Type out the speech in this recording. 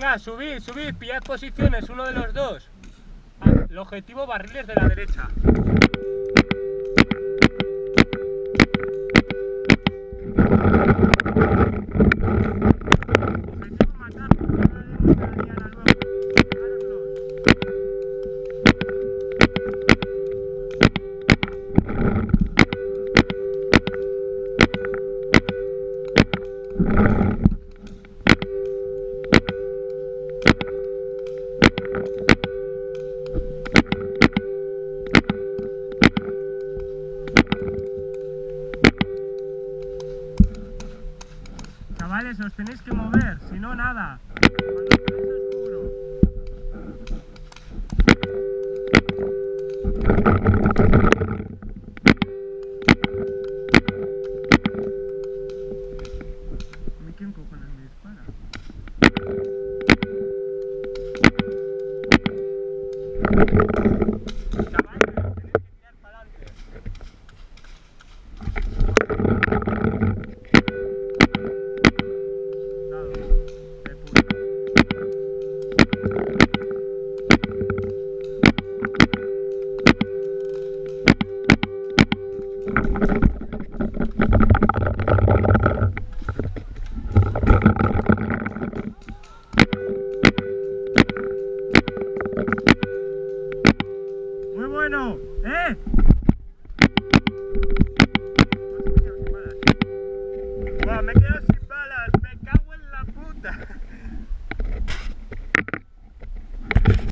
Venga, subid, subid, pillad posiciones, uno de los dos. El objetivo, barriles de la derecha. Objetivo, matar, no le demos la diana luego. Chavales, os tenéis que mover, si no, nada. Cuando estéis oscuro. ¿A mí quién cojones me dispara? Chavales, tenéis que tirar para adelante. Muy bueno, ¿eh?